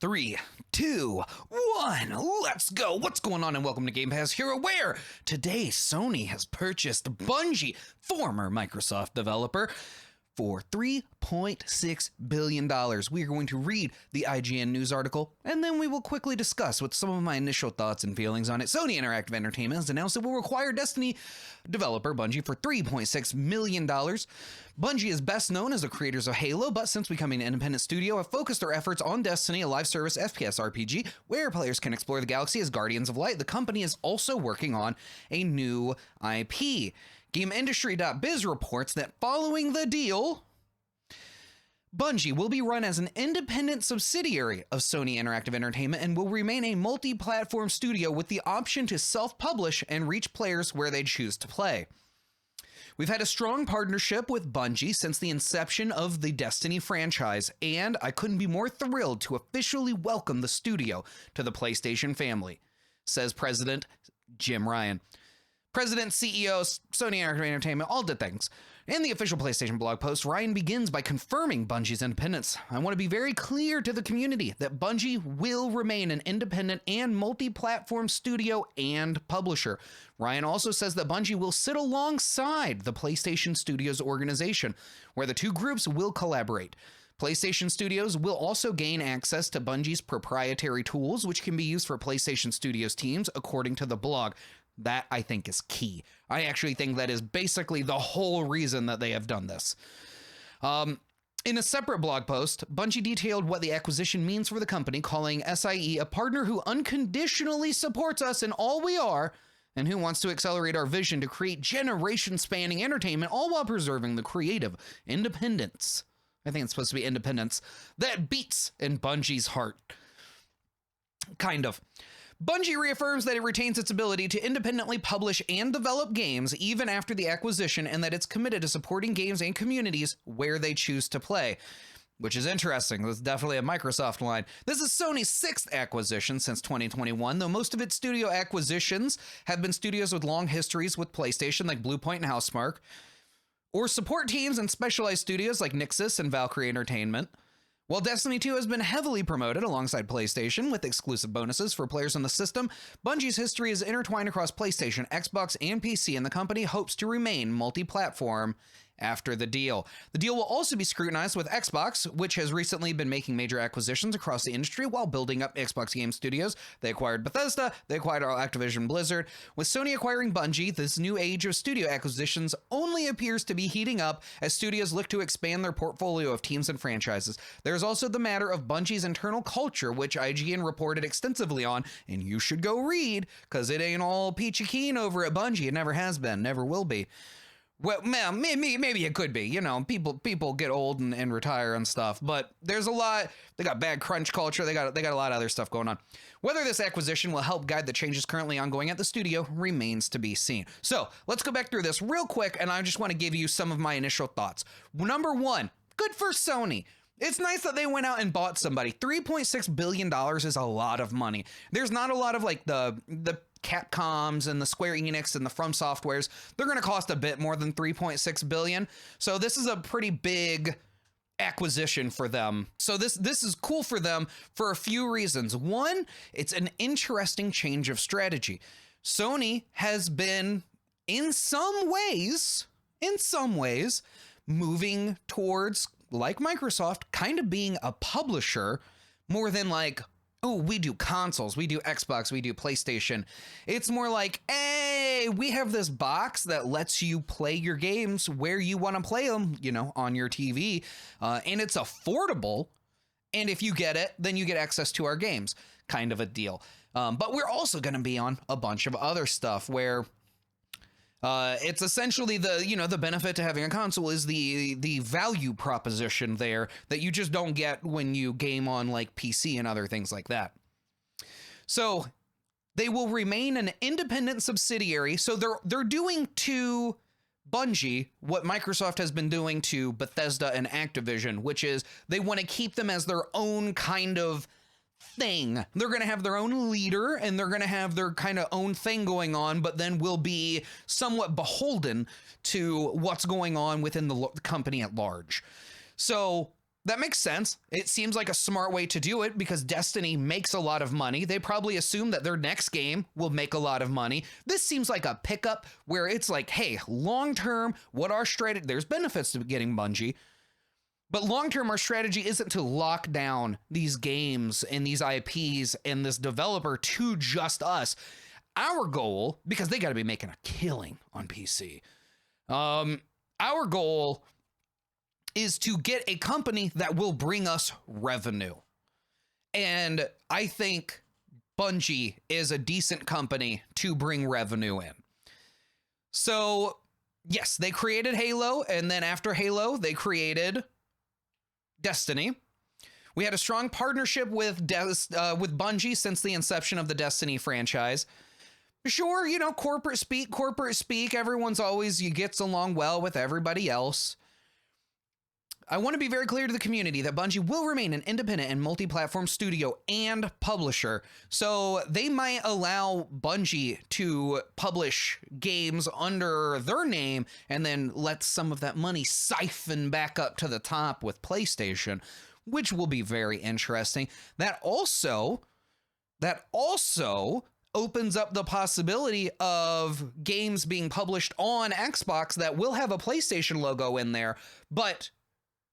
Three, two, one, let's go. What's going on, and welcome to Game Pass Hero, where today Sony has purchased Bungie, former Microsoft developer, for $3.6 billion. We are going to read the IGN news article, and then we will quickly discuss with some of my initial thoughts and feelings on it. Sony Interactive Entertainment has announced it will acquire Destiny developer Bungie for $3.6 million. Bungie is best known as the creators of Halo, but since becoming an independent studio, have focused their efforts on Destiny, a live service FPS RPG, where players can explore the galaxy as Guardians of Light. The company is also working on a new IP. GameIndustry.biz reports that following the deal, Bungie will be run as an independent subsidiary of Sony Interactive Entertainment and will remain a multi-platform studio with the option to self-publish and reach players where they choose to play. We've had a strong partnership with Bungie since the inception of the Destiny franchise, and I couldn't be more thrilled to officially welcome the studio to the PlayStation family, says President Jim Ryan. President, CEO, Sony Interactive Entertainment, all did things. In the official PlayStation blog post, Ryan begins by confirming Bungie's independence. I want to be very clear to the community that Bungie will remain an independent and multi-platform studio and publisher. Ryan also says that Bungie will sit alongside the PlayStation Studios organization, where the two groups will collaborate. PlayStation Studios will also gain access to Bungie's proprietary tools, which can be used for PlayStation Studios teams, according to the blog. That, I think, is key. I actually think that is basically the whole reason that they have done this. In a separate blog post, Bungie detailed what the acquisition means for the company, calling SIE a partner who unconditionally supports us in all we are and who wants to accelerate our vision to create generation-spanning entertainment, all while preserving the creative independence. I think it's supposed to be independence that beats in Bungie's heart. Kind of. Bungie reaffirms that it retains its ability to independently publish and develop games even after the acquisition, and that it's committed to supporting games and communities where they choose to play, which is interesting. That's definitely a Microsoft line. This is Sony's sixth acquisition since 2021, though most of its studio acquisitions have been studios with long histories with PlayStation, like Bluepoint and Housemarque, or support teams and specialized studios like Nixxes and Valkyrie Entertainment. While Destiny 2 has been heavily promoted alongside PlayStation with exclusive bonuses for players on the system, Bungie's history is intertwined across PlayStation, Xbox, and PC, and the company hopes to remain multi-platform after the deal. The deal will also be scrutinized with Xbox, which has recently been making major acquisitions across the industry while building up Xbox Game Studios. They acquired Bethesda, they acquired Activision Blizzard. With Sony acquiring Bungie, this new age of studio acquisitions only appears to be heating up as studios look to expand their portfolio of teams and franchises. There's also the matter of Bungie's internal culture, which IGN reported extensively on, and you should go read, because it ain't all peachy keen over at Bungie. It never has been, never will be. Well, maybe it could be, you know, people get old and retire and stuff, but there's a lot. They got bad crunch culture. They got a lot of other stuff going on. Whether this acquisition will help guide the changes currently ongoing at the studio remains to be seen. So let's go back through this real quick, and I just want to give you some of my initial thoughts. Number one, good for Sony. It's nice that they went out and bought somebody. $3.6 billion is a lot of money. There's not a lot of like the Capcoms and the Square Enix and the From Softwares. They're going to cost a bit more than $3.6 billion. So this is a pretty big acquisition for them. So this is cool for them for a few reasons. One, it's an interesting change of strategy. Sony has been in some ways moving towards, like Microsoft, kind of being a publisher more than like, oh, we do consoles, we do Xbox, we do PlayStation. It's more like, hey, we have this box that lets you play your games where you want to play them, you know, on your TV, and it's affordable. And if you get it, then you get access to our games, kind of a deal. But we're also going to be on a bunch of other stuff where it's essentially the benefit to having a console is the value proposition there that you just don't get when you game on like PC and other things like that. So they will remain an independent subsidiary. So they're doing to Bungie what Microsoft has been doing to Bethesda and Activision, which is they want to keep them as their own kind of thing. They're going to have their own leader and they're going to have their kind of own thing going on, but then will be somewhat beholden to what's going on within the company at large. So That makes sense. It seems like a smart way to do it because Destiny makes a lot of money. They probably assume that their next game will make a lot of money. This seems like a pickup where it's like, hey, long term, what our strategy, there's benefits to getting Bungie, but long term, our strategy isn't to lock down these games and these IPs and this developer to just us. Our goal, because they got to be making a killing on PC, our goal is to get a company that will bring us revenue. And I think Bungie is a decent company to bring revenue in. So, yes, they created Halo, and then after Halo, they created Destiny. We had a strong partnership with Bungie since the inception of the Destiny franchise. Sure, you know, corporate speak, everyone's always, you gets along well with everybody else. I want to be very clear to the community that Bungie will remain an independent and multi-platform studio and publisher. So they might allow Bungie to publish games under their name and then let some of that money siphon back up to the top with PlayStation, which will be very interesting. That also opens up the possibility of games being published on Xbox that will have a PlayStation logo in there,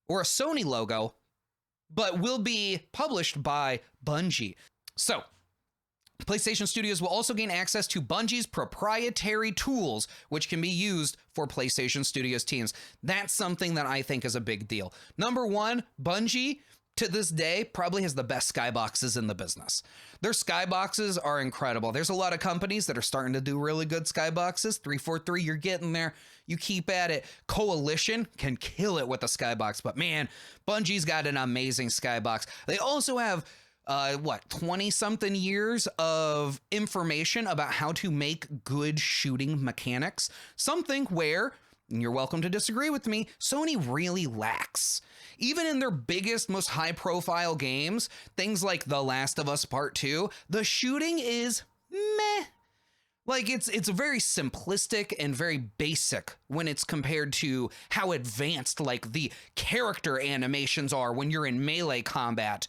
or a Sony logo, but will be published by Bungie. So, PlayStation Studios will also gain access to Bungie's proprietary tools, which can be used for PlayStation Studios teams. That's something that I think is a big deal. Number one, Bungie, to this day, probably has the best skyboxes in the business. Their skyboxes are incredible. There's a lot of companies that are starting to do really good skyboxes. 343, you're getting there. You keep at it. Coalition can kill it with the skybox, but man, Bungie's got an amazing skybox. They also have 20-something years of information about how to make good shooting mechanics. Something where, and you're welcome to disagree with me, Sony really lacks. Even in their biggest, most high-profile games, things like The Last of Us Part 2, the shooting is meh. Like, it's very simplistic and very basic when it's compared to how advanced, like, the character animations are when you're in melee combat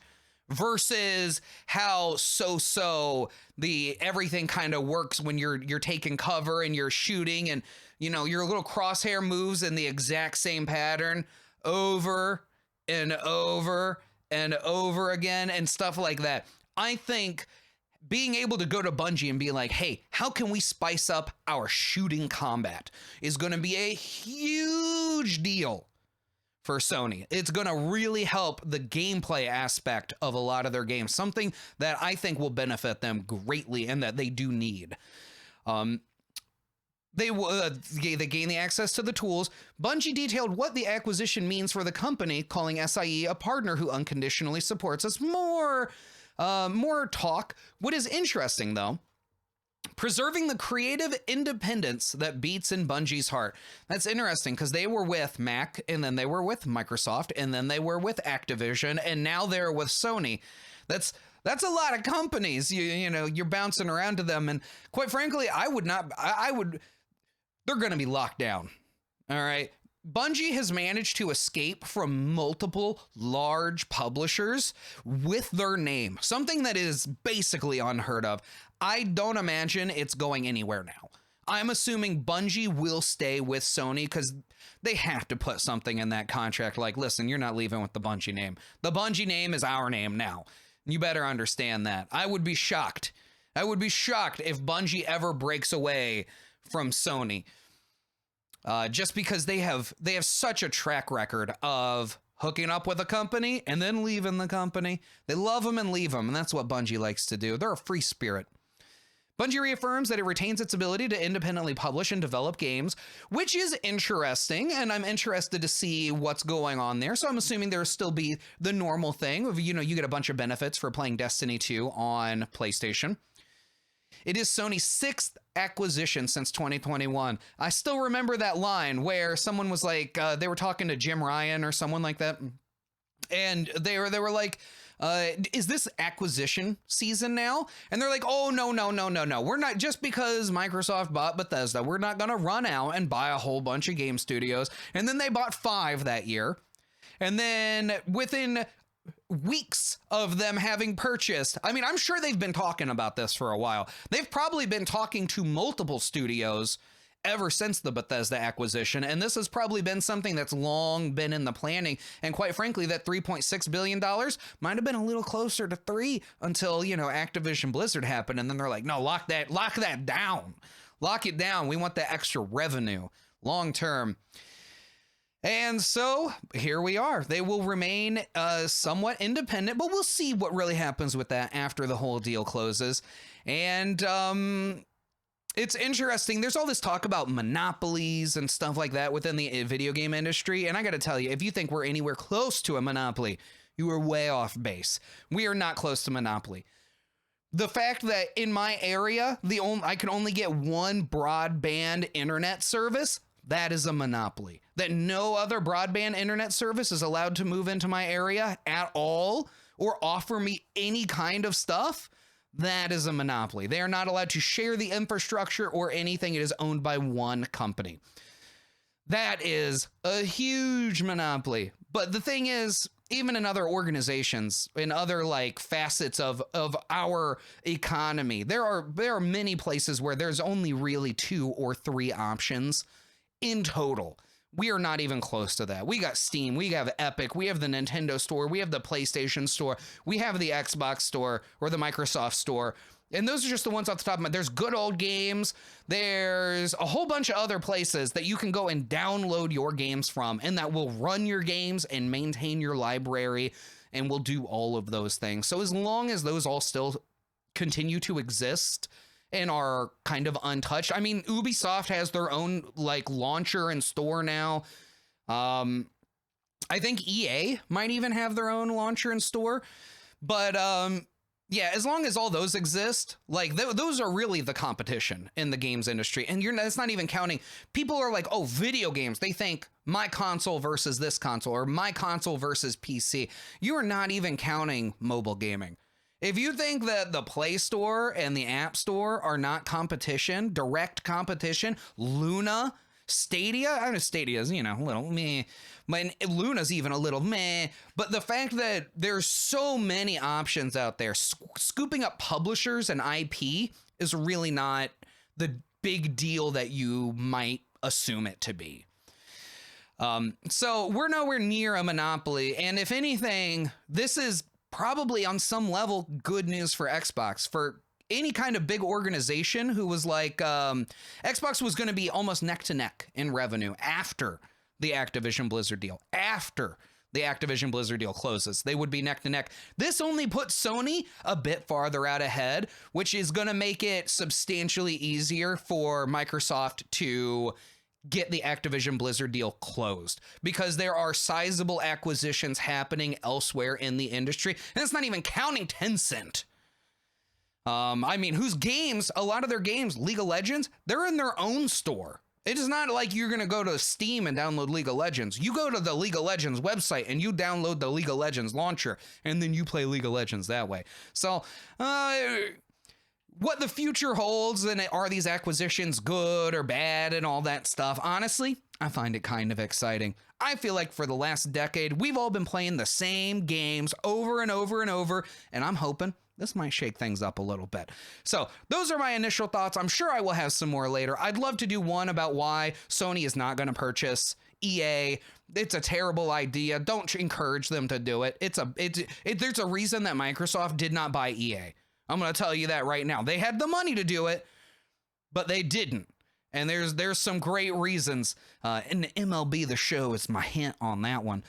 versus how so the everything kind of works when you're taking cover and you're shooting and, you know, your little crosshair moves in the exact same pattern over and over and over again and stuff like that. I think being able to go to Bungie and be like, hey, how can we spice up our shooting combat is going to be a huge deal for Sony. It's going to really help the gameplay aspect of a lot of their games, something that I think will benefit them greatly and that they do need. They gain the access to the tools. Bungie detailed what the acquisition means for the company, calling SIE a partner who unconditionally supports us. More talk. What is interesting, though, preserving the creative independence that beats in Bungie's heart. That's interesting because they were with Mac, and then they were with Microsoft, and then they were with Activision, and now they're with Sony. That's a lot of companies. You know, you're bouncing around to them, and quite frankly, they're going to be locked down. All right. Bungie has managed to escape from multiple large publishers with their name, something that is basically unheard of. I don't imagine it's going anywhere now. I'm assuming Bungie will stay with Sony because they have to put something in that contract like, listen, you're not leaving with the Bungie name. The Bungie name is our name now. You better understand that. I would be shocked. I would be shocked if Bungie ever breaks away from Sony. Just because they have such a track record of hooking up with a company and then leaving the company. They love them and leave them, and that's what Bungie likes to do. They're a free spirit. Bungie reaffirms that it retains its ability to independently publish and develop games, which is interesting, and I'm interested to see what's going on there. So I'm assuming there'll still be the normal thing of, you know, you get a bunch of benefits for playing Destiny 2 on PlayStation. It is Sony's 6th acquisition since 2021. I still remember that line where someone was like, they were talking to Jim Ryan or someone like that, and they were like, is this acquisition season now? And they're like, oh, no. We're not, just because Microsoft bought Bethesda, we're not going to run out and buy a whole bunch of game studios. And then they bought 5 that year. And then within weeks of them having purchased, I mean, I'm sure they've been talking about this for a while. They've probably been talking to multiple studios ever since the Bethesda acquisition, and this has probably been something that's long been in the planning. And quite frankly, that $3.6 billion might have been a little closer to 3 until, you know, Activision Blizzard happened, and then they're like, no, lock that down. Lock it down. We want the extra revenue long term. And so here we are. They will remain somewhat independent, but we'll see what really happens with that after the whole deal closes. And it's interesting. There's all this talk about monopolies and stuff like that within the video game industry. And I got to tell you, if you think we're anywhere close to a monopoly, you are way off base. We are not close to monopoly. The fact that in my area, I can only get one broadband internet service, that is a monopoly. That no other broadband internet service is allowed to move into my area at all or offer me any kind of stuff, that is a monopoly. They are not allowed to share the infrastructure or anything. It is owned by one company. That is a huge monopoly. But the thing is, even in other organizations, in other like facets of our economy, there are many places where there's only really 2 or 3 options in total. We are not even close to that. We got Steam, we have Epic, we have the Nintendo Store, we have the PlayStation Store, we have the Xbox Store or the Microsoft Store. And those are just the ones off the top of my head. There's Good Old Games. There's a whole bunch of other places that you can go and download your games from, and that will run your games and maintain your library and will do all of those things. So as long as those all still continue to exist and are kind of untouched. I mean, Ubisoft has their own like launcher and store now. I think EA might even have their own launcher and store, but yeah, as long as all those exist, like those are really the competition in the games industry. And that's not even counting. People are like, oh, video games. They think my console versus this console or my console versus PC. You are not even counting mobile gaming. If you think that the Play Store and the App Store are not competition, direct competition, Luna, Stadia, I know Stadia's, you know, a little meh, but Luna's even a little meh, but the fact that there's so many options out there, scooping up publishers and IP is really not the big deal that you might assume it to be. So we're nowhere near a monopoly, and if anything, this is probably on some level good news for Xbox, for any kind of big organization who was like, Xbox was going to be almost neck to neck in revenue after the Activision Blizzard deal. After the Activision Blizzard deal closes, they would be neck to neck. This only puts Sony a bit farther out ahead, which is going to make it substantially easier for Microsoft to get the Activision Blizzard deal closed, because there are sizable acquisitions happening elsewhere in the industry. And it's not even counting Tencent. I mean, whose games, a lot of their games, League of Legends, they're in their own store. It is not like you're going to go to Steam and download League of Legends. You go to the League of Legends website and you download the League of Legends launcher, and then you play League of Legends that way. So, what the future holds, and are these acquisitions good or bad and all that stuff, honestly, I find it kind of exciting. I feel like for the last decade, we've all been playing the same games over and over and over, and I'm hoping this might shake things up a little bit. So those are my initial thoughts. I'm sure I will have some more later. I'd love to do one about why Sony is not going to purchase EA. It's a terrible idea. Don't encourage them to do it. There's a reason that Microsoft did not buy EA. I'm going to tell you that right now. They had the money to do it, but they didn't. And there's some great reasons. And MLB The Show is my hint on that one.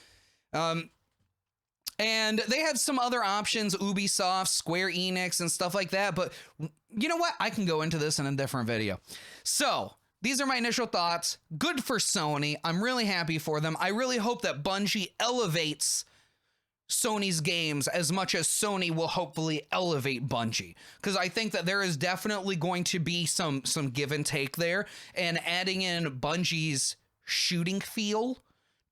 And they had some other options, Ubisoft, Square Enix, and stuff like that. But you know what? I can go into this in a different video. So these are my initial thoughts. Good for Sony. I'm really happy for them. I really hope that Bungie elevates Sony's games as much as Sony will hopefully elevate Bungie, because I think that there is definitely going to be some give and take there, and adding in Bungie's shooting feel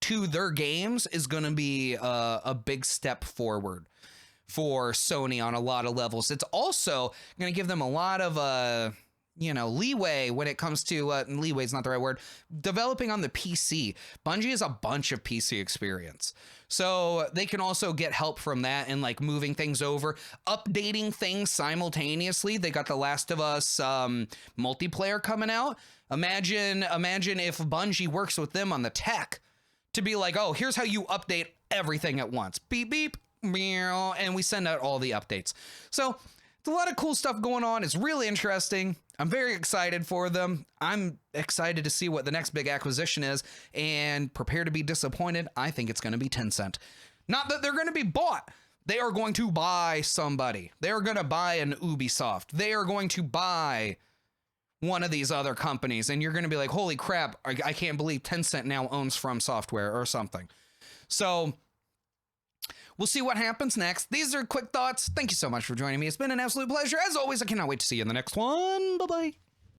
to their games is going to be a big step forward for Sony on a lot of levels. It's also going to give them a lot of leeway when it comes to leeway is not the right word. Developing on the PC. Bungie has a bunch of PC experience. So they can also get help from that and like moving things over, updating things simultaneously. They got The Last of Us multiplayer coming out. Imagine if Bungie works with them on the tech to be like, oh, here's how you update everything at once. Beep, beep, meow, and we send out all the updates. So it's a lot of cool stuff going on. It's really interesting. I'm very excited for them. I'm excited to see what the next big acquisition is and prepare to be disappointed. I think it's going to be Tencent. Not that they're going to be bought. They are going to buy somebody. They are going to buy an Ubisoft. They are going to buy one of these other companies. And you're going to be like, holy crap, I can't believe Tencent now owns From Software or something. So we'll see what happens next. These are quick thoughts. Thank you so much for joining me. It's been an absolute pleasure. As always, I cannot wait to see you in the next one. Bye-bye.